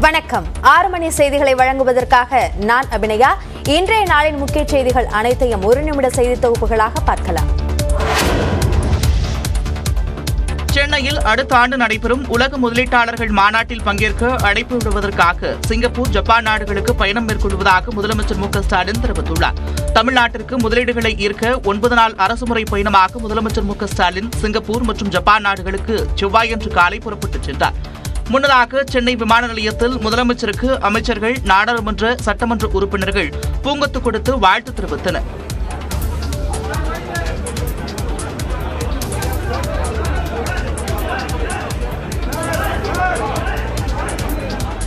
வணக்கம். 6 மணி செய்திகளை வழங்குவதற்காக நான் அபிநயா. இன்றைய நாளின் முக்கிய செய்திகள் அனைத்தையும் ஒரு நிமிட செய்தி தொகுப்புகளாக பார்க்கலாம். சென்னையில் அடுத்த ஆண்டு நடைபெறும் உலக முதலீட்டாளர்கள் மாநாட்டில் பங்கேற்க அழைப்பு விடுவதற்காக சிங்கப்பூர், ஜப்பான் நாடுகளுக்கு பயணம் மேற்கொள்வதாக முதலமைச்சர் மு.க.ஸ்டாலின் தெரிவித்துள்ளார். தமிழ்நாட்டிற்கு முதலீடுகளை ஈர்க்க 9 நாள் அரசுமுறை பயணமாக முதலமைச்சர் மு.க.ஸ்டாலின் சிங்கப்பூர் மற்றும் ஜப்பான் நாடுகளுக்கு செவ்வாயன்று காலை புறப்பட்டுச் சென்றார். முன்னதாக சென்னை விமான நிலையத்தில் முதலமைச்சருக்கு அமைச்சர்கள், நாடாளுமன்ற, சட்டமன்ற உறுப்பினர்கள் பூங்கொத்து கொடுத்து வாழ்த்து தெரிவித்தனர்.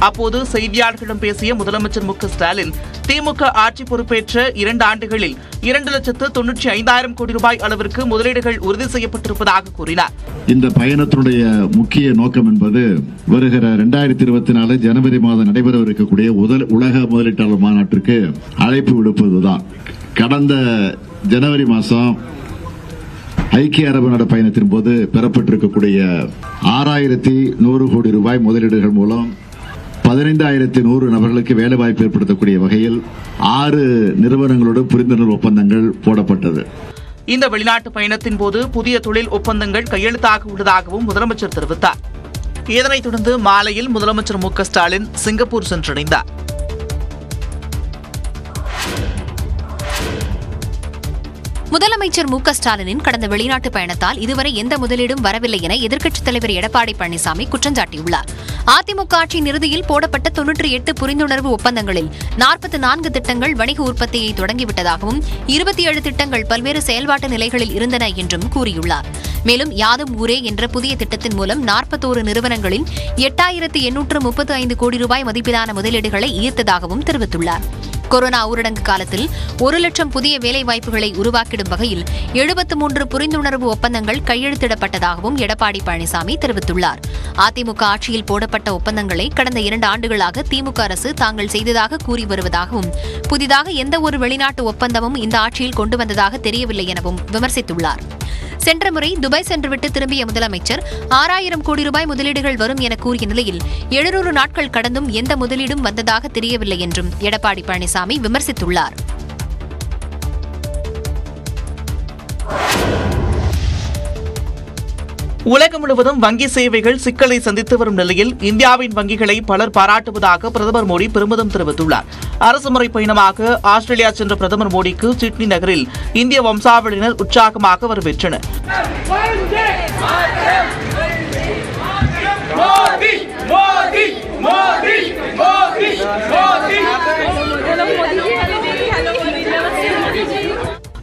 அப்போது செய்தியாளர்களிடம் பேசிய முதலமைச்சர் மு.க.ஸ்டாலின், திமுக ஆட்சி பொறுப்பேற்ற 2 ஆண்டுகளில் 2,95,000 கோடி ரூபாய் அளவிற்கு முதலீடுகள் உறுதி செய்யப்பட்டிருப்பதாக கூறினார். இந்த பயணத்தினுடைய முக்கிய நோக்கம் என்பது வருகிற 2024 ஜனவரி மாதம் நடைபெறவிருக்கக்கூடிய உலக முதலீட்டாளர் மாநாட்டிற்கு அழைப்பு விடுப்பதுதான். கடந்த ஜனவரி மாதம் ஐக்கிய அரபு நாடு பயணத்தின் போது பெறப்பட்டிருக்கக்கூடிய 6,100 கோடி ரூபாய் முதலீடுகள் மூலம் 15,100 நபர்களுக்கு வேலைவாய்ப்பு ஏற்படுத்தக்கூடிய வகையில் 6 நிறுவனங்களோடு புரிந்துணர்வு ஒப்பந்தங்கள் போடப்பட்டது. இந்த வெளிநாட்டு பயணத்தின் போது புதிய தொழில் ஒப்பந்தங்கள் கையெழுத்தாக உள்ளதாகவும் முதலமைச்சர் தெரிவித்தார். இதனைத் தொடர்ந்து மாலையில் முதலமைச்சர் மு.க.ஸ்டாலின் சிங்கப்பூர் சென்றடைந்தார். முதலமைச்சர் மு.க.ஸ்டாலினின் கடந்த வெளிநாட்டு பயணத்தால் இதுவரை எந்த முதலீடும் வரவில்லை என எதிர்க்கட்சித் தலைவர் எடப்பாடி பழனிசாமி குற்றம் சாட்டியுள்ளார். அதிமுக ஆட்சியின் இறுதியில் போடப்பட்ட 98 புரிந்துணர்வு ஒப்பந்தங்களில் 44 திட்டங்கள் வணிக உற்பத்தியை தொடங்கிவிட்டதாகவும் 27 திட்டங்கள் பல்வேறு செயல்பாட்டு நிலைகளில் இருந்தன என்றும் கூறியுள்ளார். மேலும் யாதும் ஊரே என்ற புதிய திட்டத்தின் மூலம் 41 நிறுவனங்களில் 8,835 கோடி ரூபாய் மதிப்பிலான முதலீடுகளை ஈர்த்ததாகவும் தெரிவித்துள்ளார். கொரோனா ஊரடங்கு காலத்தில் 1 லட்சம் புதிய வேலைவாய்ப்புகளை உருவாக்கிடும் வகையில் 73 புரிந்துணர்வு ஒப்பந்தங்கள் கையெழுத்திடப்பட்டதாகவும் எடப்பாடி பழனிசாமி தெரிவித்துள்ளார். அதிமுக ஆட்சியில் போடப்பட்ட ஒப்பந்தங்களை கடந்த 2 ஆண்டுகளாக திமுக அரசு தாங்கள் செய்ததாக கூறி வருவதாகவும், புதிதாக எந்த ஒரு வெளிநாட்டு ஒப்பந்தமும் இந்த ஆட்சியில் கொண்டு வந்ததாக தெரியவில்லை எனவும் விமர்சித்துள்ளார். சென்ற முறை துபாய் சென்றுவிட்டு திரும்பிய முதலமைச்சர் 6,000 கோடி ரூபாய் முதலீடுகள் வரும் என கூறிய நிலையில் 700 நாட்கள் கடந்தும் எந்த முதலீடும் வந்ததாக தெரியவில்லை என்றும் எடப்பாடி பழனிசாமி விமர்சித்துள்ளார். உலகம் முழுவதும் வங்கி சேவைகள் சிக்கலை சந்தித்து வரும் நிலையில் இந்தியாவின் வங்கிகளை பலர் பாராட்டுவதாக பிரதமர் மோடி பெருமிதம் தெரிவித்துள்ளார். அரசுமுறை பயணமாக ஆஸ்திரேலியா சென்ற பிரதமர் மோடிக்கு சிட்னி நகரில் இந்திய வம்சாவளியினர் உற்சாகமாக வரவேற்றனர்.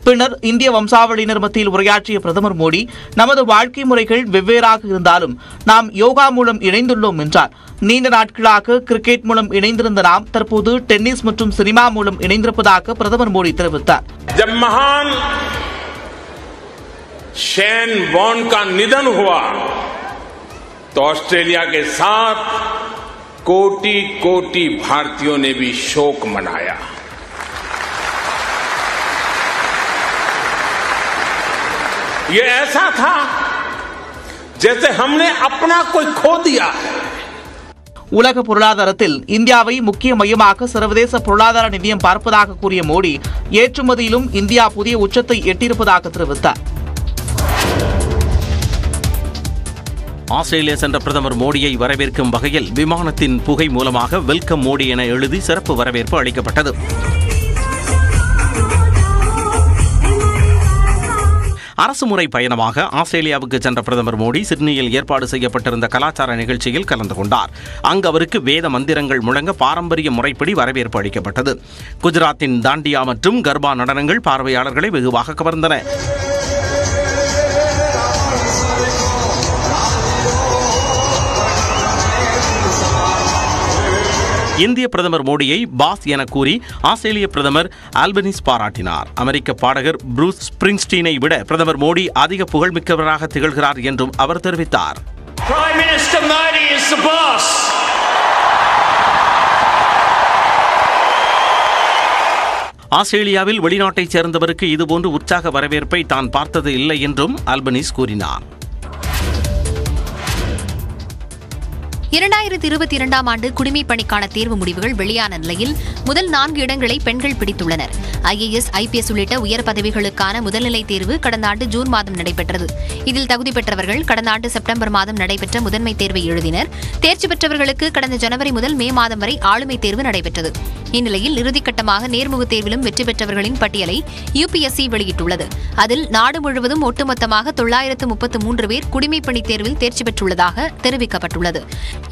பின்னர் இந்திய வம்சாவளியினர் மத்தியில் உரையாற்றிய பிரதமர் மோடி, நமது வாழ்க்கை முறைகள் வெவ்வேறாக இருந்தாலும் நாம் யோகா மூலம் இணைந்துள்ளோம் என்றார். நீண்ட நாட்களாக கிரிக்கெட் மூலம் இணைந்திருந்த நாம் தற்போது டென்னிஸ் மற்றும் சினிமா மூலம் இணைந்திருப்பதாக பிரதமர் மோடி தெரிவித்தார். जब महान शेन वॉर्न का निधन हुआ तो ऑस्ट्रेलिया के साथ कोटि-कोटि भारतीयों ने भी शोक मनाया. ये ऐसा था जैसे हमने अपना कोई खो दिया है. உலக பொருளாதாரத்தில் இந்தியாவை முக்கிய மையமாக சர்வதேச பொருளாதார நிதியம் பார்ப்பதாக கூறிய மோடி, ஏற்றுமதியிலும் இந்தியா புதிய உச்சத்தை எட்டியிருப்பதாக தெரிவித்தார். ஆஸ்திரேலியா சென்ற பிரதமர் மோடியை வரவேற்கும் வகையில் விமானத்தின் புகை மூலமாக வெல்கம் மோடி என எழுதி சிறப்பு வரவேற்பு அளிக்கப்பட்டது. அரசுமுறை பயணமாக ஆஸ்திரேலியாவுக்கு சென்ற பிரதமர் மோடி சிட்னியில் ஏற்பாடு செய்யப்பட்டிருந்த கலாச்சார நிகழ்ச்சியில் கலந்து கொண்டார். அங்கு அவருக்கு வேத மந்திரங்கள் முழங்க பாரம்பரிய முறைப்படி வரவேற்பு அளிக்கப்பட்டது. குஜராத்தின் தாண்டியா மற்றும் கர்பா நடனங்கள் பார்வையாளர்களை வெகுவாக கவர்ந்தன. இந்திய பிரதமர் மோடியை பாஸ் என கூறி ஆஸ்திரேலிய பிரதமர் ஆல்பனீஸ் பாராட்டினார். அமெரிக்க பாடகர் ப்ரூஸ் ஸ்பிரிங்ஸ்டீனை விட பிரதமர் மோடி அதிக புகழ்மிக்கவராக திகழ்கிறார் என்றும் அவர் தெரிவித்தார். ஆஸ்திரேலியாவில் வெளிநாட்டைச் சேர்ந்தவருக்கு இதுபோன்று உற்சாக வரவேற்பை தான் பார்த்தது இல்லை என்றும் ஆல்பனீஸ் கூறினார். 2022ஆம் ஆண்டு குடிமைப் பணிக்கான தேர்வு முடிவுகள் வெளியான நிலையில் முதல் 4 இடங்களை பெண்கள் பிடித்துள்ளனர். IAS, IPS உள்ளிட்ட உயர் பதவிகளுக்கான முதல்நிலை தேர்வு கடந்த ஆண்டு ஜூன் மாதம் நடைபெற்றது. இதில் தகுதி பெற்றவர்கள் கடந்த ஆண்டு செப்டம்பர் மாதம் நடைபெற்ற முதன்மை தேர்வை எழுதினர். தேர்ச்சி பெற்றவர்களுக்கு கடந்த ஜனவரி முதல் மே மாதம் வரை ஆளுமை தேர்வு நடைபெற்றது. இந்நிலையில் இறுதிக்கட்டமாக நேர்முகத் தேர்விலும் வெற்றி பெற்றவர்களின் பட்டியலை UPSC வெளியிட்டுள்ளது. அதில் நாடு முழுவதும் ஒட்டுமொத்தமாக 933 பேர் குடிமைப் பணி தேர்வில் தேர்ச்சி பெற்றுள்ளதாக தெரிவிக்கப்பட்டுள்ளது.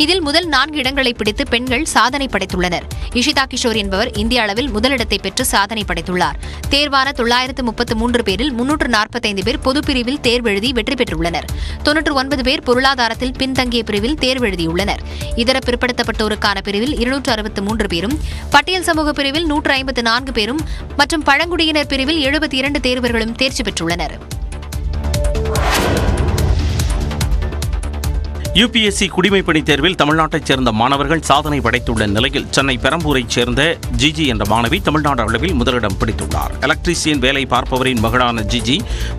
இதில் முதல் 4 இடங்களை பிடித்து பெண்கள் சாதனை படைத்துள்ளனர். இஷிதா கிஷோர் என்பவர் இந்திய அளவில் முதலிடத்தை பெற்று சாதனை படைத்துள்ளார். தேர்வான 933 பேரில் 345 பேர் பொதுப்பிரிவில் தேர்வு எழுதி வெற்றி பெற்றுள்ளனர். 99 பேர் பொருளாதாரத்தில் பின்தங்கிய பிரிவில் தேர்வு எழுதியுள்ளனர். இதர பிற்படுத்தப்பட்டோருக்கான பிரிவில் 263 பேரும், பட்டியல் சமூக பிரிவில் 154 பேரும் மற்றும் பழங்குடியினர் பிரிவில் 72 தேர்வர்களும் தேர்ச்சி பெற்றுள்ளனர். UPSC குடிமைப்பணி தேர்வில் தமிழ்நாட்டைச் சேர்ந்த மாணவர்கள் சாதனை படைத்துள்ள நிலையில் சென்னை பெரம்பூரைச் சேர்ந்த ஜிஜி என்ற மாணவி தமிழ்நாடு அளவில் முதலிடம் பிடித்துள்ளார். எலக்ட்ரீசியன் வேலை பார்ப்பவரின் மகளான ஜிஜி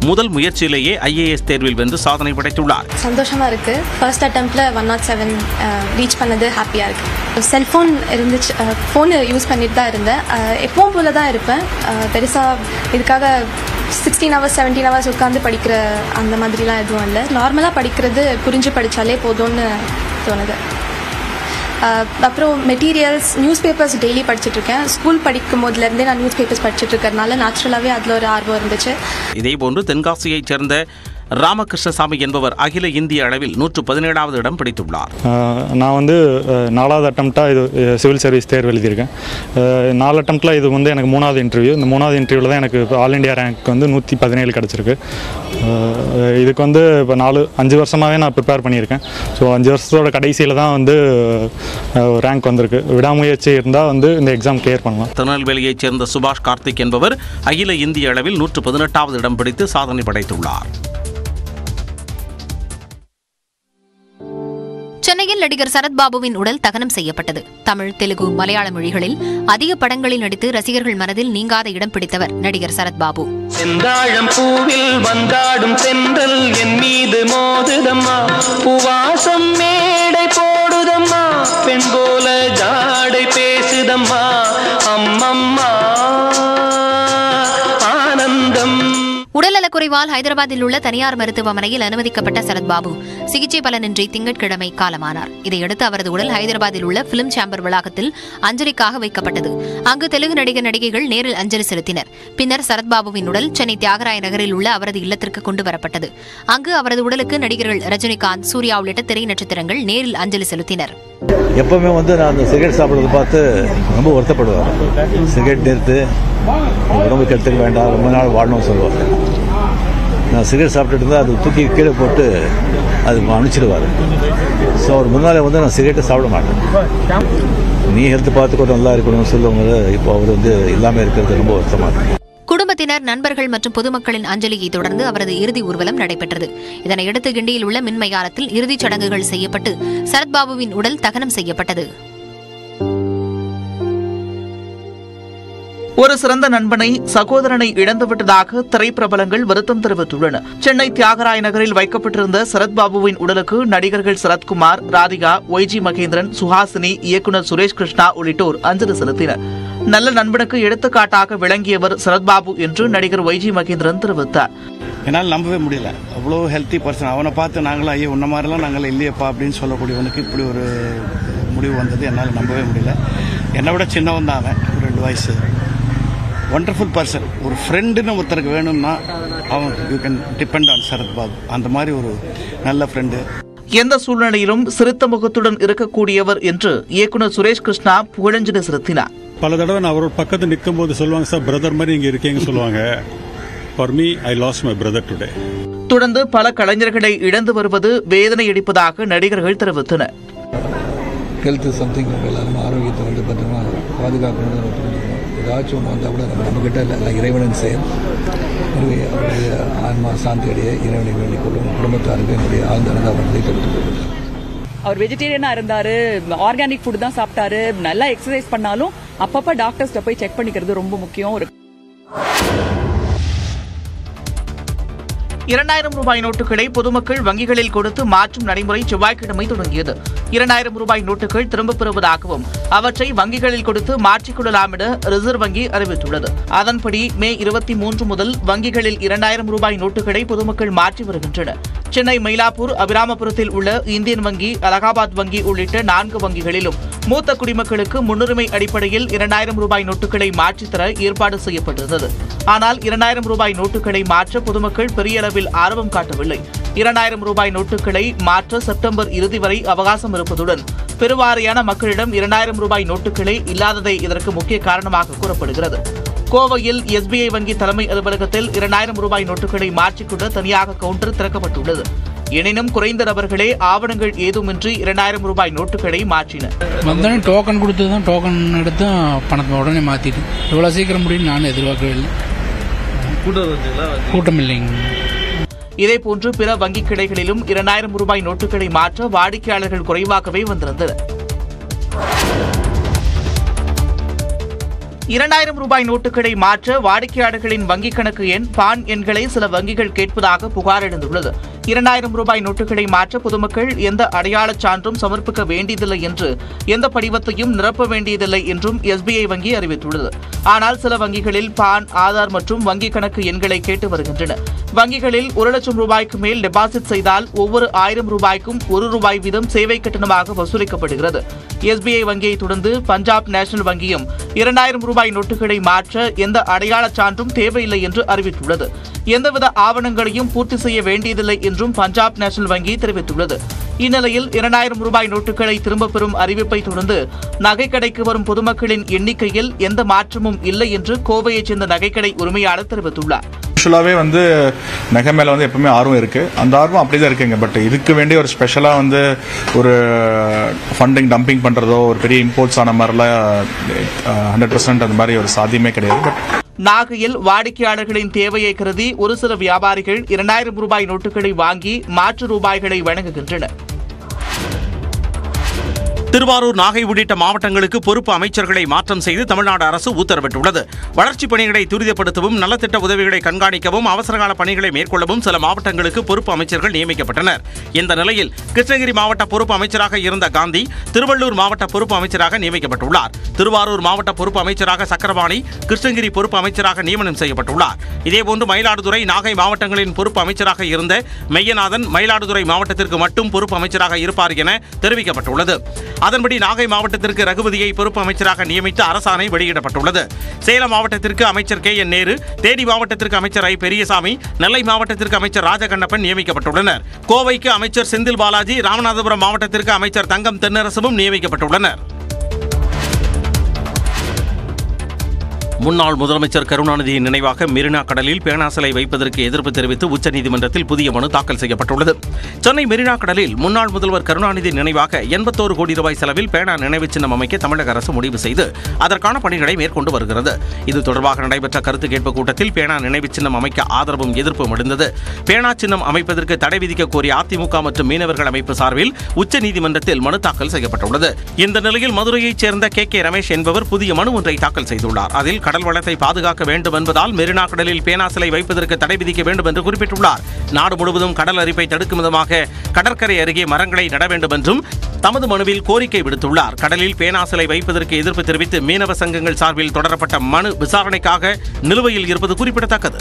முதல் முயற்சியிலேயே IAS தேர்வில் வென்று சாதனை படைத்துள்ளார். சந்தோஷமா இருக்கு. ஃபர்ஸ்ட் அட்டெம்ப்ட்ல 107 ரீச் பண்ணது ஹாப்பியா இருக்கு. செல்போன் இருந்துச்சு, ஃபோன் யூஸ் பண்ணிட்டு தான் இருந்தேன். எப்பவும் போல தான் இருப்பேன். பெருசா இதுக்காக 16 hours 17 hours உட்காந்து படிக்கிற அந்த மாதிரிலாம் எதுவும் இல்லை. நார்மலாக படிக்கிறது புரிஞ்சு படித்தாலே போதும்னு தோணுது. அப்புறம் மெட்டீரியல்ஸ், நியூஸ் பேப்பர்ஸ் டெய்லி படிச்சுட்ருக்கேன். ஸ்கூல் படிக்கும் போதுலேருந்தே நான் நியூஸ் பேப்பர்ஸ் படிச்சுட்டு இருக்கிறதுனால நேச்சுரலாகவே அதில் ஒரு ஆர்வம் இருந்துச்சு. இதேபோன்று தென்காசியைச் சேர்ந்த ராமகிருஷ்ணசாமி என்பவர் அகில இந்திய அளவில் 117வது இடம் பிடித்துள்ளார். நான் வந்து 4வது அட்டம்ப்டாக இது சிவில் சர்வீஸ் தேர்வு எழுதியிருக்கேன். 4 அட்டம்ப்டில் இது வந்து எனக்கு 3வது இன்டர்வியூ. இந்த 3வது இன்டர்வியூவில் தான் எனக்கு ஆல் இண்டியா ரேங்க் வந்து 117 கிடச்சிருக்கு. இதுக்கு வந்து இப்போ 5 வருஷமாகவே நான் ப்ரிப்பேர் பண்ணியிருக்கேன். ஸோ 5 வருஷத்தோட கடைசியில் தான் வந்து ரேங்க் வந்திருக்கு. விடாமுயற்சி இருந்தால் வந்து இந்த எக்ஸாம் கிளியர் பண்ணலாம். திருநெல்வேலியைச் சேர்ந்த சுபாஷ் கார்த்திக் என்பவர் அகில இந்திய அளவில் 118வது இடம் பிடித்து சாதனை படைத்துள்ளார். சென்னையில் நடிகர் சரத்பாபுவின் உடல் தகனம் செய்யப்பட்டது. தமிழ், தெலுங்கு, மலையாள மொழிகளில் அதிக படங்களில் நடித்து ரசிகர்கள் மனதில் நீங்காத இடம் பிடித்தவர் நடிகர் சரத்பாபு. செந்தாழம் பூவில் வந்தாடும் தென்றல் என் மீது மோதுதம்மா, பூவாசம் மேடை போடுதம்மா, பெண் போல ஜாடை பேசுதம்மா, அம்மம்மா ஆனந்தம். உடல்நலக்குறைவால் ஹைதராபாத்தில் உள்ள தனியார் மருத்துவமனையில் அனுமதிக்கப்பட்ட சரத்பாபு சிகிச்சை பலனின்றி திங்கட்கிழமை காலமானார். இதையடுத்து அவரது உடல் ஹைதராபாத்தில் உள்ள பிலிம் சேம்பர் வளாகத்தில் அஞ்சலிக்காக வைக்கப்பட்டது. அங்கு தெலுங்கு நடிகர், நடிகைகள் நேரில் அஞ்சலி செலுத்தினர். பின்னர் சரத்பாபுவின் உடல் சென்னை தியாகராய நகரில் உள்ள அவரது இல்லத்திற்கு கொண்டு வரப்பட்டது. அங்கு அவரது உடலுக்கு நடிகர்கள் ரஜினிகாந்த், சூர்யா உள்ளிட்ட திரை நட்சத்திரங்கள் நேரில் அஞ்சலி செலுத்தினர். எப்பவுமே வந்து நான் அந்த சிகரெட் சாப்பிட்றது பார்த்து ரொம்ப வருத்தப்படுவேன். சிகரெட் நிறுத்து, உடம்பு கெடுத்துக்க வேண்டாம், ரொம்ப நாள் வாழணும்னு சொல்லுவார். நான் சிகரெட் சாப்பிட்டுட்டு இருந்தால் அது தூக்கி கீழே போட்டு அது அனுப்பிச்சிடுவார். ஸோ அவர் முன்னாலே வந்து நான் சிகரெட்டை சாப்பிட மாட்டேன். நீ ஹெல்த் பார்த்துக்கூட நல்லா இருக்கணும்னு சொல்லுவாங்க. இப்போ அவர் வந்து இல்லாமல் இருக்கிறது ரொம்ப வருத்தமாக இருக்கு. குடும்பத்தினர், நண்பர்கள் மற்றும் பொதுமக்களின் அஞ்சலியை தொடர்ந்து அவரது இறுதி ஊர்வலம் நடைபெற்றது. இதனையடுத்து கிண்டியில் உள்ள மின்மயானத்தில் இறுதிச் சடங்குகள் செய்யப்பட்டு சரத்பாபுவின் உடல் தகனம் செய்யப்பட்டது. ஒரு சிறந்த நண்பனை, சகோதரனை இழந்துவிட்டதாக திரைப்பிரபலங்கள் வருத்தம் தெரிவித்துள்ளனர். சென்னை தியாகராய நகரில் வைக்கப்பட்டிருந்த சரத்பாபுவின் உடலுக்கு நடிகர்கள் சரத்குமார், ராதிகா, YG மகேந்திரன், சுஹாசினி, இயக்குநர் சுரேஷ் கிருஷ்ணா உள்ளிட்டோர் அஞ்சலி செலுத்தினர். நல்ல நண்பனுக்கு எடுத்துக்காட்டாக விளங்கியவர் சரத்பாபு என்று நடிகர் YG மகேந்திரன் தெரிவித்தார். என்னால் நம்பவே முடியல. அவ்வளோ ஹெல்த்தி பர்சன். அவனை பார்த்து நாங்களாம் ஐயோ உன்ன மாதிரிலாம் நாங்கள் இல்லையப்பா அப்படின்னு சொல்லக்கூடியவனுக்கு இப்படி ஒரு முடிவு வந்தது என்னால் நம்பவே முடியல. என்னை விட சின்னவன் தான் அவன், 2 வயசு. Wonderful person. ஒரு ஃப்ரெண்டுன்னு ஒருத்தருக்கு வேணும்னா அவன் you can depend on Sarath Babu. அந்த மாதிரி ஒரு நல்ல ஃப்ரெண்டு. எந்த சூழ்நிலையிலும் சிரித்த முகத்துடன் இருக்கக்கூடியவர் என்று இயக்குநர் சுரேஷ் கிருஷ்ணா புகழஞ்சலி செலுத்தினார். பல தடவை நான் அவரோட பக்கத்தில் நிற்கும் போது சொல்லுவாங்க, சார் பிரதர் மாதிரி இங்கே இருக்கீங்க சொல்லுவாங்க. For me I last my brother today. தொடர்ந்து பல கலைஞர்களை இழந்து வருவது வேதனை அளிப்பதாக நடிகர்கள் தெரிவித்தனர். ஹெல்த் சம்திங் எல்லாரும் ஆரோக்கியத்தை வந்து பத்திரமா பாதுகாக்கணும். ஏதாச்சும் ஒன்று வந்தால் கூட நம்மக்கிட்ட இல்லை, இறைவனின் செயல். எனவே அவருடைய ஆன்மா சாந்தி அடைய இறைவனை வேண்டிக் கொள்ளும். குடும்பத்தாருக்கு என்னுடைய ஆழ்ந்த அனுதாபத்தை தெரிவித்துக் கொள்கிறேன். அவர் வெஜிடேரியனாக இருந்தார், ஆர்கானிக் ஃபுட் தான் சாப்பிட்டாரு, நல்லா எக்ஸசைஸ் பண்ணாலும் அப்பப்போ டாக்டர்ஸ்ட்ட போய் செக் பண்ணிக்கிறது ரொம்ப முக்கியம். ரூபாய் நோட்டுகளை பொதுமக்கள் வங்கிகளில் கொடுத்து மாற்றும் நடைமுறை செவ்வாய்க்கிழமை தொடங்கியது. 2000 ரூபாய் நோட்டுகள் திரும்பப் பெறுவதாகவும் அவற்றை வங்கிகளில் கொடுத்து மாற்றிக்கொள்ளலாம் என ரிசர்வ் வங்கி அறிவித்துள்ளது. அதன்படி மே 23 முதல் வங்கிகளில் 2000 ரூபாய் நோட்டுகளை பொதுமக்கள் மாற்றி வருகின்றனர். சென்னை, மயிலாப்பூர், அபிராமபுரத்தில் உள்ள இந்தியன் வங்கி, அலகாபாத் வங்கி உள்ளிட்ட 4 வங்கிகளிலும் மூத்த குடிமக்களுக்கு முன்னுரிமை அடிப்படையில் 2000 ரூபாய் நோட்டுகளை மாற்றித்தர ஏற்பாடு செய்யப்பட்டிருந்தது. ஆனால் 2000 ரூபாய் நோட்டுகளை மாற்ற பொதுமக்கள் பெரிய அளவில் ஆர்வம் காட்டவில்லை. 2000 ரூபாய் நோட்டுகளை மாற்ற செப்டம்பர் இறுதி வரை அவகாசம் இருப்பதுடன் பெருவாரியான மக்களிடம் 2000 ரூபாய் நோட்டுகளே இல்லாததே இதற்கு முக்கிய காரணமாக கூறப்படுகிறது. கோவையில் எஸ்பிஐ வங்கி தலைமை அலுவலகத்தில் 2000 ரூபாய் நோட்டுகளை மாற்றிக்கொள்ள தனியாக கவுண்டர் திறக்கப்பட்டுள்ளது. எனினும் குறைந்த நபர்களே ஆவணங்கள் ஏதுமின்றி 2000 ரூபாய் நோட்டுகளை மாற்றினர். வந்தோடனே டோக்கன் கொடுத்து தான் டோக்கன் எடுத்து பணத்தை உடனே மாற்றிட்டு இவ்வளோ சீக்கிரம் முடியும் நான் எதிர்பார்க்கவே இல்லை. கூட்டம் இல்லைங்க. இதேபோன்று பிற வங்கிக் கிளைகளிலும் 2000 ரூபாய் நோட்டுகளை மாற்ற வாடிக்கையாளர்கள் குறைவாகவே வந்திருந்தனர். 2000 ரூபாய் நோட்டுகளை மாற்ற வாடிக்கையாளர்களின் வங்கிக் கணக்கு எண், பான் எண்களை சில வங்கிகள் கேட்பதாக புகார் எழுந்துள்ளது. 2000 ரூபாய் நோட்டுகளை மாற்ற பொதுமக்கள் எந்த அடையாளச் சான்றும் சமர்ப்பிக்க வேண்டியதில்லை என்று, எந்த படிவத்தையும் நிரப்ப வேண்டியதில்லை என்றும் எஸ்பிஐ வங்கி அறிவித்துள்ளது. ஆனால் சில வங்கிகளில் பான், ஆதார் மற்றும் வங்கிக் கணக்கு எண்களை கேட்டு வருகின்றன. வங்கிகளில் 1 லட்சம் ரூபாய்க்கு மேல் டெபாசிட் செய்தால் ஒவ்வொரு 1000 ரூபாய்க்கும் 1 ரூபாய் வீதம் சேவை கட்டணமாக வசூலிக்கப்படுகிறது. எஸ்பிஐ வங்கியை தொடர்ந்து பஞ்சாப் நேஷனல் வங்கியும் 2000 ரூபாய் நோட்டுகளை மாற்ற எந்த அடையாளச் சான்றும் தேவையில்லை என்று அறிவித்துள்ளது. எந்தவித ஆவணங்களையும் பூர்த்தி செய்ய வேண்டியதில்லை என்றும் பஞ்சாப் நேஷனல் வங்கி தெரிவித்துள்ளது. இந்நிலையில் 2000 ரூபாய் நோட்டுகளை திரும்பப் பெறும் அறிவிப்பை தொடர்ந்து நகைக்கடைக்கு வரும் பொதுமக்களின் எண்ணிக்கையில் எந்த மாற்றமும் இல்லை என்று கோவையைச் சேர்ந்த நகைக்கடை உரிமையாளர் தெரிவித்துள்ளார். யூஸ்வலாகவே நகை மேலே எப்பவுமே ஆர்வம் இருக்குது. அந்த ஆர்வம் அப்படி தான் இருக்குங்க. பட் இதுக்கு வேண்டிய ஒரு ஸ்பெஷலாக ஒரு ஃபண்டிங் டம்பிங் பண்ணுறதோ ஒரு பெரிய இம்போர்ட்ஸ் ஆன மாதிரிலாம் 100% அந்த மாதிரி ஒரு சாத்தியமே கிடையாது. பட் நாகையில் வாடிக்கையாளர்களின் தேவையை கருதி ஒரு சில வியாபாரிகள் 2000 ரூபாய் நோட்டுகளை வாங்கி மாற்று ரூபாய்களை வழங்குகின்றனர். திருவாரூர், நாகை உள்ளிட்ட மாவட்டங்களுக்கு பொறுப்பு அமைச்சர்களை மாற்றம் செய்து தமிழ்நாடு அரசு உத்தரவிட்டுள்ளது. வளர்ச்சிப் பணிகளை துரிதப்படுத்தவும், நலத்திட்ட உதவிகளை கண்காணிக்கவும், அவசரகால பணிகளை மேற்கொள்ளவும் சில மாவட்டங்களுக்கு பொறுப்பு அமைச்சர்கள் நியமிக்கப்பட்டனர். இந்த நிலையில் கிருஷ்ணகிரி மாவட்ட பொறுப்பு அமைச்சராக இருந்த காந்தி திருவள்ளூர் மாவட்ட பொறுப்பு அமைச்சராக நியமிக்கப்பட்டுள்ளார். திருவாரூர் மாவட்ட பொறுப்பு அமைச்சராக சக்கரபாணி, கிருஷ்ணகிரி பொறுப்பு அமைச்சராக நியமனம் செய்யப்பட்டுள்ளார். இதேபோன்று மயிலாடுதுறை, நாகை மாவட்டங்களின் பொறுப்பு அமைச்சராக இருந்த மெய்யநாதன் மயிலாடுதுறை மாவட்டத்திற்கு மட்டும் பொறுப்பு அமைச்சராக இருப்பார் என தெரிவிக்கப்பட்டுள்ளது. அதன்படி நாகை மாவட்டத்திற்கு ரகுபதியை பொறுப்பு அமைச்சராக நியமித்து அரசாணை வெளியிடப்பட்டுள்ளது. சேலம் மாவட்டத்திற்கு அமைச்சர் KN நேரு, தேனி மாவட்டத்திற்கு அமைச்சர் I பெரியசாமி, நெல்லை மாவட்டத்திற்கு அமைச்சர் ராஜகண்ணப்பன் நியமிக்கப்பட்டுள்ளனர். கோவைக்கு அமைச்சர் செந்தில் பாலாஜி, ராமநாதபுரம் மாவட்டத்திற்கு அமைச்சர் தங்கம் தென்னரசும் நியமிக்கப்பட்டுள்ளனர். முன்னாள் முதலமைச்சர் கருணாநிதியின் நினைவாக மெரினா கடலில் பேனா சிலை வைப்பதற்கு எதிர்ப்பு தெரிவித்து உச்சநீதிமன்றத்தில் புதிய மனு தாக்கல் செய்யப்பட்டுள்ளது. சென்னை மெரினா கடலில் முன்னாள் முதல்வர் கருணாநிதி நினைவாக 81 கோடி ரூபாய் செலவில் பேனா நினைவு சின்னம் அமைக்க தமிழக அரசு முடிவு செய்து அதற்கான பணிகளை மேற்கொண்டு வருகிறது. இது தொடர்பாக நடைபெற்ற கருத்து கேட்பு கூட்டத்தில் பேனா நினைவு சின்னம் அமைக்க ஆதரவும் எதிர்ப்பும் எழுந்தது. பேனா சின்னம் அமைப்பதற்கு தடை விதிக்க கோரிய அதிமுக மற்றும் மீனவர்கள் அமைப்பு சார்பில் உச்சநீதிமன்றத்தில் மனு தாக்கல் செய்யப்பட்டுள்ளது. இந்த நிலையில் மதுரையைச் சேர்ந்த KK ரமேஷ் என்பவர் புதிய மனு ஒன்றை தாக்கல் செய்துள்ளார். அதில் கடல் வளத்தை பாதுகாக்க வேண்டும் என்பதால் மெரினா கடலில் பேனா சிலை வைப்பதற்கு தடை விதிக்க வேண்டும் என்று குறிப்பிட்டுள்ளார். நாடு முழுவதும் கடல் அரிப்பை தடுக்கும் விதமாக கடற்கரை அருகே மரங்களை நட வேண்டும் என்றும் தமது மனுவில் கோரிக்கை விடுத்துள்ளார். கடலில் பேனா சிலை வைப்பதற்கு எதிர்ப்பு தெரிவித்து மீனவ சங்கங்கள் சார்பில் தொடரப்பட்ட மனு விசாரணைக்காக நிலுவையில் இருப்பது குறிப்பிடத்தக்கது.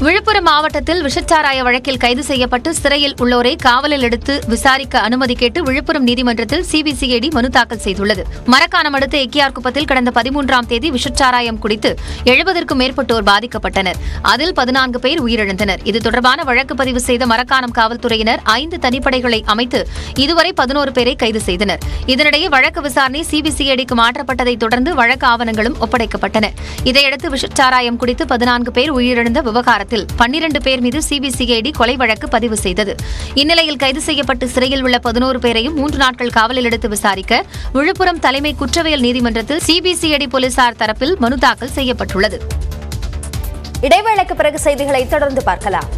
விழுப்புரம் மாவட்டத்தில் விஷச்சாராய வழக்கில் கைது செய்யப்பட்டு சிறையில் உள்ளோரை காவலில் எடுத்து விசாரிக்க அனுமதி கேட்டு விழுப்புரம் நீதிமன்றத்தில் CBCID மனு தாக்கல் செய்துள்ளது. மரக்காணம் அடுத்த எக்கியார்குப்பத்தில் கடந்த 13ஆம் தேதி விஷச்சாராயம் குடித்து 70க்கும் மேற்பட்டோர் பாதிக்கப்பட்டனர். அதில் 14 பேர் உயிரிழந்தனர். இது தொடர்பான வழக்கு பதிவு செய்த மரக்காணம் காவல்துறையினர் 5 தனிப்படைகளை அமைத்து இதுவரை 11 பேரை கைது செய்தனர். இதனிடையே வழக்கு விசாரணை CBCIDக்கு மாற்றப்பட்டதை தொடர்ந்து வழக்கு ஆவணங்களும் ஒப்படைக்கப்பட்டன. இதையடுத்து விஷச்சாராயம் குடித்து 14 பேர் உயிரிழந்த விவகாரத்தில் 12 பேர் மீது CBCID கொலை வழக்கு பதிவு செய்தது. இந்நிலையில் கைது செய்யப்பட்டு சிறையில் உள்ள 11 பேரையும் 3 நாட்கள் காவலில் எடுத்து விசாரிக்க விழுப்புரம் தலைமை குற்றவியல் நீதிமன்றத்தில் CBCID போலீசார் தரப்பில் மனு தாக்கல் செய்யப்பட்டுள்ளது. இடைவேளைக்கு பிறகு செய்திகளை தொடர்ந்து பார்க்கலாம்.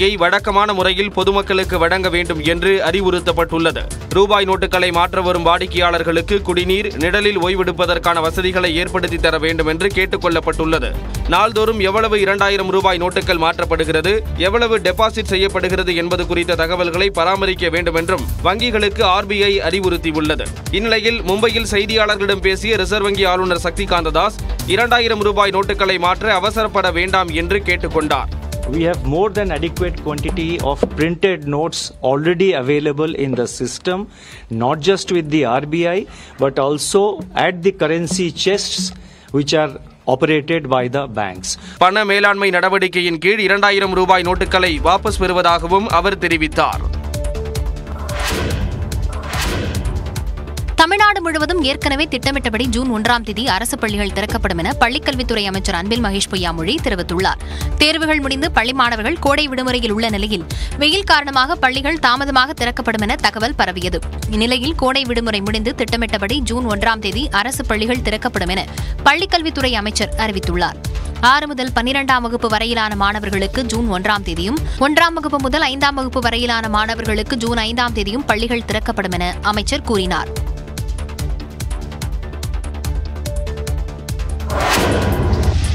வசதியை வழக்கமான முறையில் பொதுமக்களுக்கு வழங்க வேண்டும் என்று அறிவுறுத்தப்பட்டுள்ளது. ரூபாய் நோட்டுகளை மாற்ற வரும் வாடிக்கையாளர்களுக்கு குடிநீர், நிழலில் ஓய்வெடுப்பதற்கான வசதிகளை ஏற்படுத்தி தர வேண்டும் என்று கேட்டுக் கொள்ளப்பட்டுள்ளது. நாள்தோறும் எவ்வளவு 2000 ரூபாய் நோட்டுகள் மாற்றப்படுகிறது, எவ்வளவு டெபாசிட் செய்யப்படுகிறது என்பது குறித்த தகவல்களை பராமரிக்க வேண்டும் என்றும் வங்கிகளுக்கு RBI அறிவுறுத்தியுள்ளது. இந்நிலையில் மும்பையில் செய்தியாளர்களிடம் பேசிய ரிசர்வ் வங்கி ஆளுநர் சக்திகாந்த தாஸ் 2000 ரூபாய் நோட்டுகளை மாற்ற அவசரப்பட வேண்டாம் என்று கேட்டுக்கொண்டார். We have more than adequate quantity of printed notes already available in the system, not just with the RBI, but also at the currency chests which are operated by the banks. பண மேலாண்மை நடவடிக்கையின் கீழ் 2000 ரூபாய் நோட்டுகளை வாபஸ் பெறுவதாகவும் அவர் தெரிவித்தார். தமிழ்நாடு முழுவதும் ஏற்கனவே திட்டமிட்டபடி ஜூன் 1ஆம் தேதி அரசு பள்ளிகள் திறக்கப்படும் என பள்ளிக்கல்வித்துறை அமைச்சர் அன்பில் மகேஷ் பொய்யாமொழி தெரிவித்துள்ளார். தேர்வுகள் முடிந்து பள்ளி மாணவர்கள் கோடை விடுமுறையில் உள்ள நிலையில் வெயில் காரணமாக பள்ளிகள் தாமதமாக திறக்கப்படும் என தகவல் பரவியது. இந்நிலையில் கோடை விடுமுறை முடிந்து திட்டமிட்டபடி ஜூன் 1ஆம் தேதி அரசு பள்ளிகள் திறக்கப்படும் என பள்ளிக்கல்வித்துறை அமைச்சர் அறிவித்துள்ளார். 6 முதல் 12ஆம் வகுப்பு வரையிலான மாணவர்களுக்கு ஜூன் 1ஆம் தேதியும், 1ஆம் வகுப்பு முதல் 5ஆம் வகுப்பு வரையிலான மாணவர்களுக்கு ஜூன் 5ஆம் தேதியும் பள்ளிகள் திறக்கப்படும் என அமைச்சர் கூறினார்.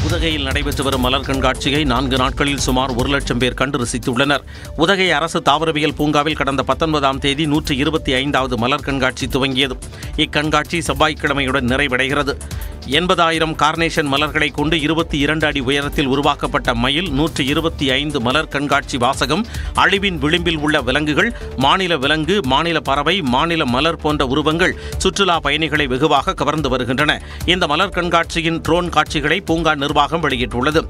உதகையில் நடைபெற்று வரும் மலர் கண்காட்சியை 4 நாட்களில் சுமார் 1 லட்சம் பேர் கண்டு ரசித்துள்ளனர். உதகை அரசு தாவரவியல் பூங்காவில் கடந்த 19ஆம் தேதி 125வது மலர் கண்காட்சி துவங்கியது. இக்கண்காட்சி செவ்வாய்க்கிழமையுடன் நிறைவடைகிறது. 80,000 கார்னேஷன் மலர்களை கொண்டு 22 அடி உயரத்தில் உருவாக்கப்பட்ட மயில், 125 மலர் கண்காட்சி வாசகம், அழிவின் விளிம்பில் உள்ள விலங்குகள், மாநில விலங்கு, மாநில பறவை, மாநில மலர் போன்ற உருவங்கள் சுற்றுலா பயணிகளை வெகுவாக கவர்ந்து வருகின்றன. இந்த மலர் கண்காட்சியின் ட்ரோன் காட்சிகளை பூங்கா நிர்வாகம் வெளியிட்டுள்ளது.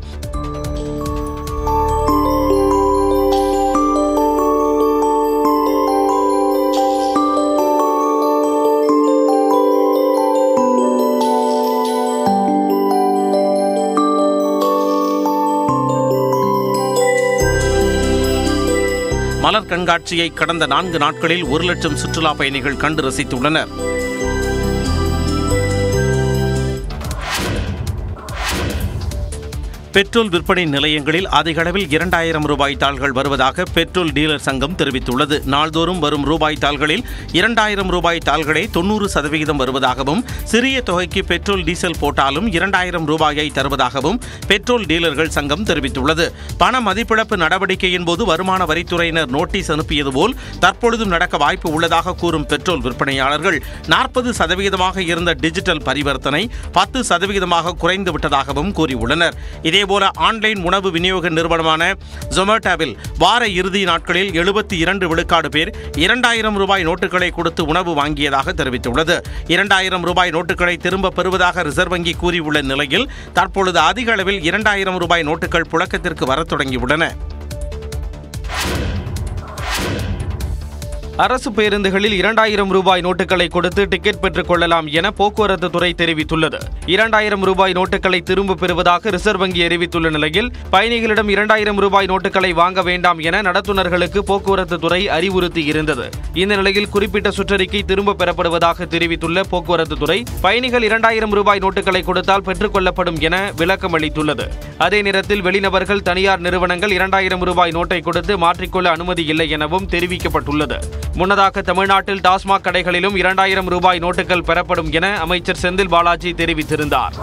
மலர் கண்காட்சியை கடந்த 4 நாட்களில் 1 லட்சம் சுற்றுலா பயணிகள் கண்டு ரசித்துள்ளனர். பெட்ரோல் விற்பனை நிலையங்களில் அதிக அளவில் 2000 ரூபாய் தாள்கள் வருவதாக பெட்ரோல் டீலர் சங்கம் தெரிவித்துள்ளது. நாள்தோறும் வரும் ரூபாய் தாள்களில் 2000 ரூபாய் தாள்களே 90% வருவதாகவும், சிறிய தொகைக்கு பெட்ரோல் டீசல் போட்டாலும் 2000 ரூபாயை தருவதாகவும் பெட்ரோல் டீலர்கள் சங்கம் தெரிவித்துள்ளது. பண மதிப்பிழப்பு நடவடிக்கையின் போது வருமான வரித்துறையினர் நோட்டீஸ் அனுப்பியது போல் தற்பொழுதும் நடக்க வாய்ப்பு உள்ளதாக கூறும் பெட்ரோல் விற்பனையாளர்கள் 40% இருந்த டிஜிட்டல் பரிவர்த்தனை 10% குறைந்து விட்டதாகவும் கூறியுள்ளனர். இதேபோல ஆன்லைன் உணவு விநியோக நிறுவனமான ஜொமேட்டோவில் வார இறுதி நாட்களில் 72 விழுக்காடு பேர் 2000 ரூபாய் நோட்டுகளை கொடுத்து உணவு வாங்கியதாக தெரிவித்துள்ளது. 2000 ரூபாய் நோட்டுகளை திரும்ப பெறுவதாக ரிசர்வ் வங்கி கூறியுள்ள நிலையில் தற்பொழுது அதிக அளவில் 2000 ரூபாய் நோட்டுகள் புழக்கத்திற்கு வரத் தொடங்கியுள்ளன. அரசு பேருந்துகளில் 2000 ரூபாய் நோட்டுகளை கொடுத்து டிக்கெட் பெற்றுக் கொள்ளலாம் என போக்குவரத்து துறை தெரிவித்துள்ளது. 2000 ரூபாய் நோட்டுகளை திரும்ப பெறுவதாக ரிசர்வ் வங்கி அறிவித்துள்ள நிலையில் பயணிகளிடம் 2000 ரூபாய் நோட்டுகளை வாங்க வேண்டாம் என நடத்துனர்களுக்கு போக்குவரத்து துறை அறிவுறுத்தி இருந்தது. இந்த நிலையில் குறிப்பிட்ட சுற்றறிக்கை திரும்ப பெறப்படுவதாக தெரிவித்துள்ள போக்குவரத்து துறை பயணிகள் 2000 ரூபாய் நோட்டுகளை கொடுத்தால் பெற்றுக் கொள்ளப்படும் என விளக்கம் அளித்துள்ளது. அதே நேரத்தில் வெளிநபர்கள், தனியார் நிறுவனங்கள் 2000 ரூபாய் நோட்டை கொடுத்து மாற்றிக்கொள்ள அனுமதி இல்லை எனவும் தெரிவிக்கப்பட்டுள்ளது. முன்னதாக தமிழ்நாட்டில் டாஸ்மாக் கடைகளிலும் 2000 ரூபாய் நோட்டுகள் பெறப்படும் என அமைச்சர் செந்தில் பாலாஜி தெரிவித்திருந்தார்.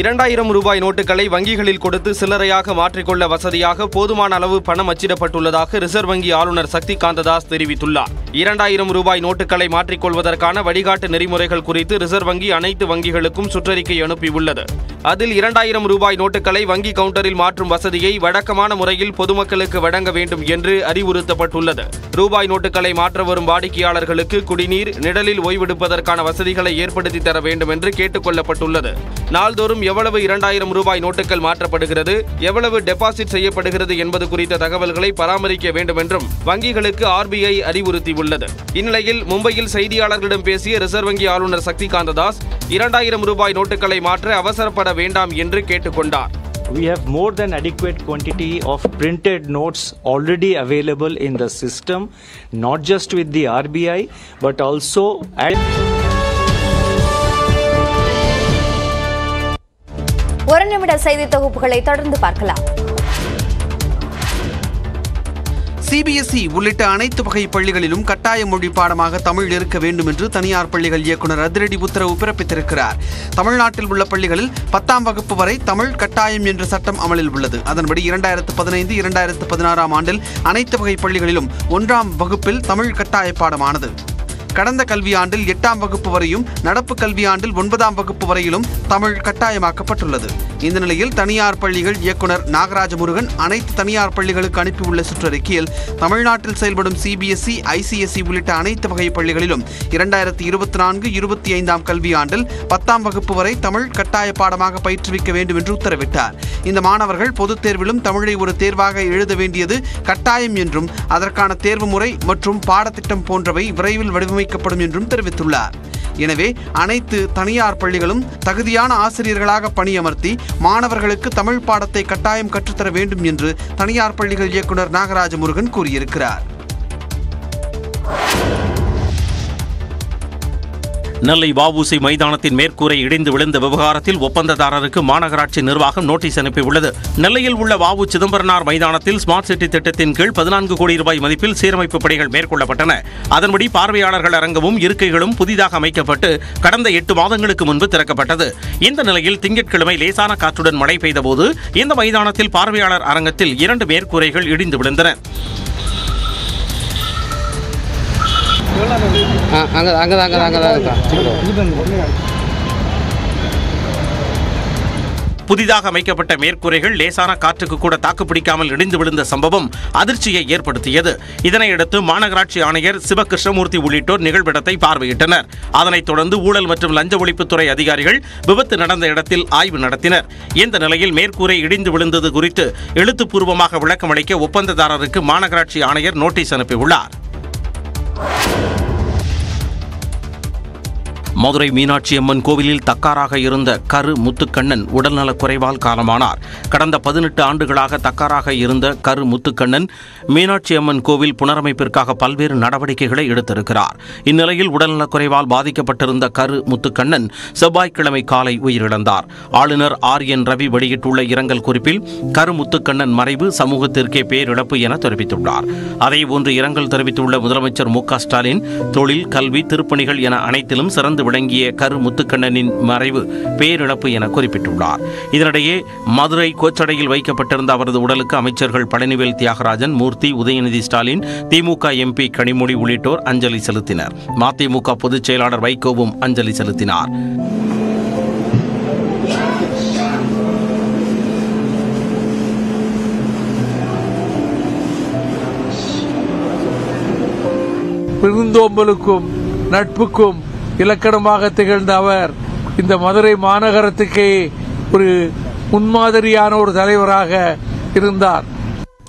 2000 ரூபாய் நோட்டுகளை வங்கிகளில் கொடுத்து சில்லறையாக மாற்றிக்கொள்ள வசதியாக போதுமான அளவு பணம் அச்சிடப்பட்டுள்ளதாக ரிசர்வ் வங்கி ஆளுநர் சக்திகாந்த தாஸ் தெரிவித்துள்ளார். 2000 ரூபாய் நோட்டுகளை மாற்றிக்கொள்வதற்கான வழிகாட்டு நெறிமுறைகள் குறித்து ரிசர்வ் வங்கி அனைத்து வங்கிகளுக்கும் சுற்றறிக்கை அனுப்பியுள்ளது. அதில் 2000 ரூபாய் நோட்டுகளை வங்கி கவுண்டரில் மாற்றும் வசதியை வழக்கமான முறையில் பொதுமக்களுக்கு வழங்க வேண்டும் என்று அறிவுறுத்தப்பட்டுள்ளது. ரூபாய் நோட்டுகளை மாற்ற வரும் வாடிக்கையாளர்களுக்கு குடிநீர், நிழலில் ஓய்வெடுப்பதற்கான வசதிகளை ஏற்படுத்தி தர வேண்டும் என்று கேட்டுக் கொள்ளப்பட்டுள்ளது. நாள்தோறும் எவ்வளவு 2000 ரூபாய் நோட்டுகள் மாற்றப்படுகிறது, எவ்வளவு டெபாசிட் செய்யப்படுகிறது என்பது குறித்த தகவல்களை பராமரிக்க வேண்டும் என்றும் வங்கிகளுக்கு RBI அறிவுறுத்தியுள்ளது. இந்நிலையில் மும்பையில் செய்தியாளர்களிடம் பேசிய ரிசர்வ் வங்கி ஆளுநர் சக்திகாந்த தாஸ் 2000 ரூபாய் நோட்டுகளை மாற்ற அவசரப்பட வேண்டாம் என்று கேட்டுக்கொண்டார். We have more than adequate quantity of printed notes already available in the system, not just with the RBI, but also at ஒரு நிமிட செய்தி தொகுப்புகளை தொடர்ந்து பார்க்கலாம். சிபிஎஸ்இ உள்ளிட்ட அனைத்து வகை பள்ளிகளிலும் கட்டாய மொழி பாடமாக தமிழ் இருக்க வேண்டும் என்று தனியார் பள்ளிகள் இயக்குநர் அதிரடி உத்தரவு பிறப்பித்திருக்கிறார். தமிழ்நாட்டில் உள்ள பள்ளிகளில் 10ஆம் வகுப்பு வரை தமிழ் கட்டாயம் என்ற சட்டம் அமலில் உள்ளது. அதன்படி 2015, 2016 ஆண்டில் அனைத்து வகை பள்ளிகளிலும் 1ஆம் வகுப்பில் தமிழ் கட்டாய பாடமானது. கடந்த கல்வியாண்டில் 8ஆம் வகுப்பு வரையும் நடப்பு கல்வியாண்டில் 9ஆம் வகுப்பு வரையிலும் தமிழ் கட்டாயமாக்கப்பட்டுள்ளது. இந்த நிலையில் தனியார் பள்ளிகள் இயக்குநர் நாகராஜ முருகன் அனைத்து தனியார் பள்ளிகளுக்கு அனுப்பியுள்ள சுற்றறிக்கையில் தமிழ்நாட்டில் செயல்படும் சிபிஎஸ்இ, ஐசிஎஸ்இ உள்ளிட்ட அனைத்து வகை பள்ளிகளிலும் 2024-25ஆம் கல்வியாண்டில் 10ஆம் வகுப்பு வரை தமிழ் கட்டாய பாடமாக பயிற்றுவிக்க வேண்டும் என்று உத்தரவிட்டார். இந்த மாணவர்கள் பொதுத் தேர்விலும் தமிழை ஒரு தேர்வாக எழுத வேண்டியது கட்டாயம் என்றும் அதற்கான தேர்வு முறை மற்றும் பாடத்திட்டம் போன்றவை விரைவில் வடிவமைக்கப்படும் என்றும் தெரிவித்துள்ளார். எனவே அனைத்து தனியார் பள்ளிகளும் தகுதியான ஆசிரியர்களாக பணியமர்த்தி மாணவர்களுக்கு தமிழ் பாடத்தை கட்டாயம் கற்றுத்தர வேண்டும் என்று தனியார் பள்ளிகள் இயக்குநர் நாகராஜ முருகன் கூறியிருக்கிறார். நெல்லை வஉசி மைதானத்தின் மேற்கூரை இடிந்து விழுந்த விவகாரத்தில் ஒப்பந்ததாரருக்கு மாநகராட்சி நிர்வாகம் நோட்டீஸ் அனுப்பியுள்ளது. நெல்லையில் உள்ள வஉ சிதம்பரனார் மைதானத்தில் ஸ்மார்ட் சிட்டி திட்டத்தின் கீழ் 14 கோடி ரூபாய் மதிப்பில் சீரமைப்பு பணிகள் மேற்கொள்ளப்பட்டன. அதன்படி பார்வையாளர்கள் அரங்கமும் இருக்கைகளும் புதிதாக அமைக்கப்பட்டு கடந்த 8 மாதங்களுக்கு முன்பு திறக்கப்பட்டது. இந்த நிலையில் திங்கட்கிழமை லேசான காற்றுடன் மழை பெய்தபோது இந்த மைதானத்தில் பார்வையாளர் அரங்கத்தில் 2 மேற்கூரைகள் இடிந்து விழுந்தன. புதிதாக அமைக்கப்பட்ட மேற்கூரைகள் லேசான காற்றுக்கு கூட தாக்குப்பிடிக்காமல் இடிந்து விழுந்த சம்பவம் அதிர்ச்சியை ஏற்படுத்தியது. இதனையடுத்து மாநகராட்சி ஆணையர் சிவகிருஷ்ணமூர்த்தி உள்ளிட்டோர் நிகழ்விடத்தை பார்வையிட்டனர். அதனைத் தொடர்ந்து ஊழல் மற்றும் லஞ்ச ஒழிப்புத்துறை அதிகாரிகள் விபத்து நடந்த இடத்தில் ஆய்வு நடத்தினர். இந்த நிலையில் மேற்கூரை இடிந்து விழுந்தது குறித்து எழுத்துப்பூர்வமாக விளக்கமளிக்க ஒப்பந்ததாரருக்கு மாநகராட்சி ஆணையர் நோட்டீஸ் அனுப்பியுள்ளார். மதுரை மீனாட்சி அம்மன் கோவிலில் தக்காராக இருந்த கரு முத்துக்கண்ணன் உடல்நலக் குறைவால் காலமானார். கடந்த 18 ஆண்டுகளாக தக்காராக இருந்த கரு முத்துக்கண்ணன் மீனாட்சி அம்மன் கோவில் புனரமைப்பிற்காக பல்வேறு நடவடிக்கைகளை எடுத்திருக்கிறார். இந்நிலையில் உடல்நலக் குறைவால் பாதிக்கப்பட்டிருந்த கரு முத்துக்கண்ணன் செவ்வாய்க்கிழமை காலை உயிரிழந்தார். ஆளுநர் RN ரவி வெளியிட்டுள்ள இரங்கல் குறிப்பில் கரு முத்துக்கண்ணன் மறைவு சமூகத்திற்கே பேரிழப்பு என தெரிவித்துள்ளார். அதேபோன்று இரங்கல் தெரிவித்துள்ள முதலமைச்சர் மு.க. ஸ்டாலின் தொழில், கல்வி, திருப்பணிகள் என அனைத்திலும் சிறந்து விளங்கிய கரு முத்துக்கண்ணனின் மறைவு பேரிழப்பு என குறிப்பிட்டுள்ளார். இதனிடையே மதுரை கோச்சடையில் வைக்கப்பட்டிருந்த அவரது உடலுக்கு அமைச்சர்கள் பழனிவேல் தியாகராஜன், மூர்த்தி, உதயநிதி ஸ்டாலின், திமுக MP கனிமொழி உள்ளிட்டோர் அஞ்சலி செலுத்தினர். மதிமுக பொதுச் செயலாளர் வைகோவும் அஞ்சலி செலுத்தினார். விருந்தோம்பலுக்கும் நட்புக்கும் இலக்கணமாக திகழ்ந்த அவர் இந்த மதுரை மாநகரத்துக்கே ஒரு முன்மாதிரியான ஒரு தலைவராக இருந்தார்.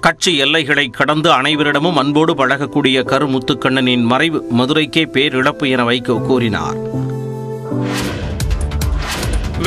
கட்சி எல்லைகளை கடந்து அனைவரிடமும் அன்போடு பழகக்கூடிய கரு முத்துக்கண்ணனின் மறைவு மதுரைக்கே பேரிழப்பு என வைகோ கூறினார்.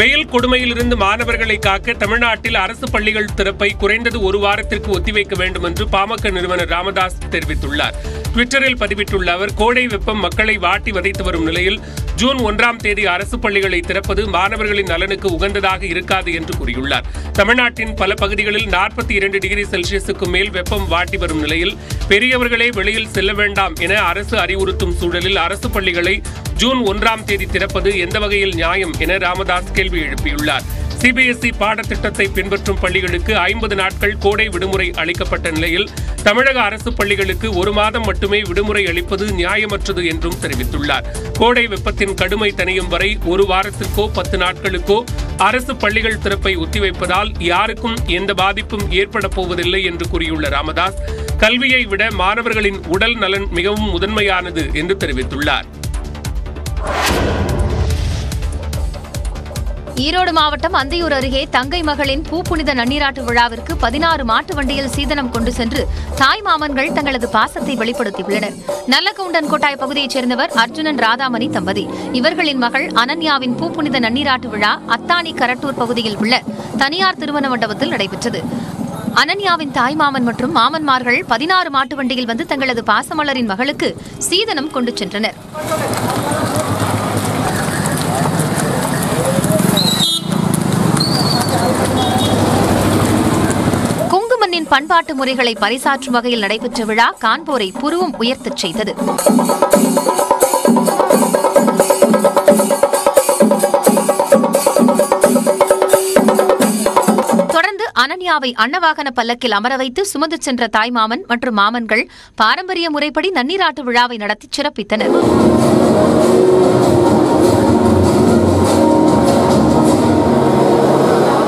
வெயில் கொடுமையிலிருந்து மாணவர்களை காக்க தமிழ்நாட்டில் அரசு பள்ளிகள் திறப்பை குறைந்தது 1 வாரத்திற்கு ஒத்திவைக்க வேண்டும் என்று பாமக நிறுவனர் ராமதாஸ் தெரிவித்துள்ளார். ட்விட்டரில் பதிவிட்டுள்ள அவர், கோடை வெப்பம் மக்களை வாட்டி வதைத்து வரும் நிலையில் ஜூன் 1ஆம் தேதி அரசு பள்ளிகளை திறப்பது மாணவர்களின் நலனுக்கு உகந்ததாக இருக்காது என்று கூறியுள்ளார். தமிழ்நாட்டின் பல பகுதிகளில் 42 டிகிரி செல்சியஸுக்கு மேல் வெப்பம் வாட்டி வரும் நிலையில் பெரியவர்களே வெளியில் செல்ல வேண்டாம் என அரசு அறிவுறுத்தும் சூழலில் அரசு பள்ளிகளை ஜூன் 1ஆம் தேதி திறப்பது எந்த வகையில் நியாயம் என ராமதாஸ் கேள்வி எழுப்பியுள்ளார். சிபிஎஸ்இ பாடத்திட்டத்தை பின்பற்றும் பள்ளிகளுக்கு 50 நாட்கள் கோடை விடுமுறை அளிக்கப்பட்ட நிலையில் தமிழக அரசு பள்ளிகளுக்கு 1 மாதம் மட்டுமே விடுமுறை அளிப்பது நியாயமற்றது என்றும் தெரிவித்துள்ளார். கோடை வெப்பத்தின் கடுமை தணியும் வரை 1 வாரத்திற்கோ 10 நாட்களுக்கோ அரசு பள்ளிகள் திறப்பை ஒத்திவைப்பதால் யாருக்கும் எந்த பாதிப்பும் ஏற்பட போவதில்லை என்று கூறியுள்ள ராமதாஸ், கல்வியை விட மாணவர்களின் உடல் நலன் மிகவும் முதன்மையானது என்று தெரிவித்துள்ளார். ஈரோடு மாவட்டம் அந்தியூர் அருகே தங்கை மகளின் பூப்புனித நன்னீராட்டு விழாவிற்கு 16 மாட்டு வண்டியில் சீதனம் கொண்டு சென்று தாய் மாமன்கள் தங்களது பாசத்தை வெளிப்படுத்தியுள்ளனர். நல்லகவுண்டன் கோட்டாய் பகுதியைச் சேர்ந்தவர் அர்ஜுனன் ராதாமணி தம்பதி. இவர்களின் மகள் அனன்யாவின் பூப்புனித நன்னீராட்டு விழா அத்தானி கரட்டூர் பகுதியில் உள்ள தனியார் திருமண மண்டபத்தில் நடைபெற்றது. அனன்யாவின் தாய்மாமன் மற்றும் மாமன்மார்கள் 16 மாட்டு வண்டியில் வந்து தங்களது பாசமலரின் மகளுக்கு சீதனம் கொண்டு சென்றனர். பண்பாட்டு முறைகளை பறைசாற்றும் வகையில் நடைபெற்ற விழா காண்போரை புருவம் உயர்த்தச் செய்தது. தொடர்ந்து அனன்யாவை அன்னவாகன பல்லக்கில் அமர வைத்து சுமந்து சென்ற தாய்மாமன் மற்றும் மாமன்கள் பாரம்பரிய முறைப்படி நன்னீராட்டு விழாவை நடத்தி சிறப்பித்தனர்.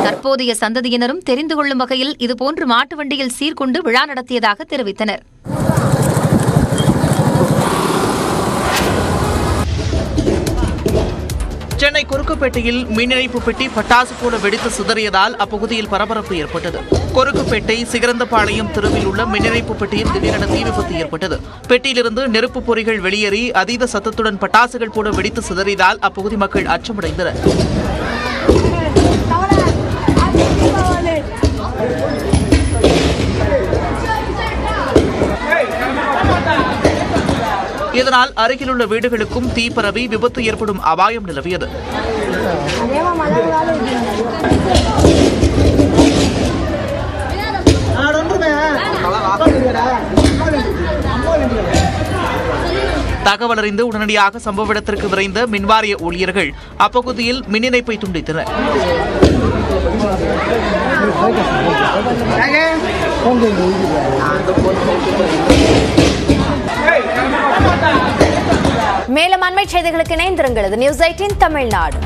தற்போதைய சந்ததியினரும் தெரிந்து கொள்ளும் வகையில் இதுபோன்று மாட்டு வண்டியில் சீர்கொண்டு விழா நடத்தியதாக தெரிவித்தனர். சென்னை குறுக்குப்பேட்டையில் மின் இணைப்பு பெட்டி பட்டாசு போல வெடித்து சிதறியதால் அப்பகுதியில் பரபரப்பு ஏற்பட்டது. குறுக்குப்பேட்டை சிகரந்தபாளையம் தெருவில் உள்ள மின் இணைப்பு பெட்டியில் திடீரென தீ விபத்து ஏற்பட்டது. பெட்டியிலிருந்து நெருப்பு பொறிகள் வெளியேறி அதீத சத்தத்துடன் பட்டாசுகள் போல வெடித்து சிதறியதால் அப்பகுதி மக்கள் அச்சமடைந்தனர். இதனால் அருகிலுள்ள வீடுகளுக்கும் தீ பரவி விபத்து ஏற்படும் அபாயம் நிலவியது. தகவல் அறிந்து உடனடியாக சம்பவ இடத்திற்கு விரைந்த மின்வாரிய ஊழியர்கள் அப்பகுதியில் மின் இணைப்பை துண்டித்தனர். மேலும் அண்மை செய்திகளுக்கு இணைந்திருங்கள். நியூஸ் 18 தமிழ்நாடு.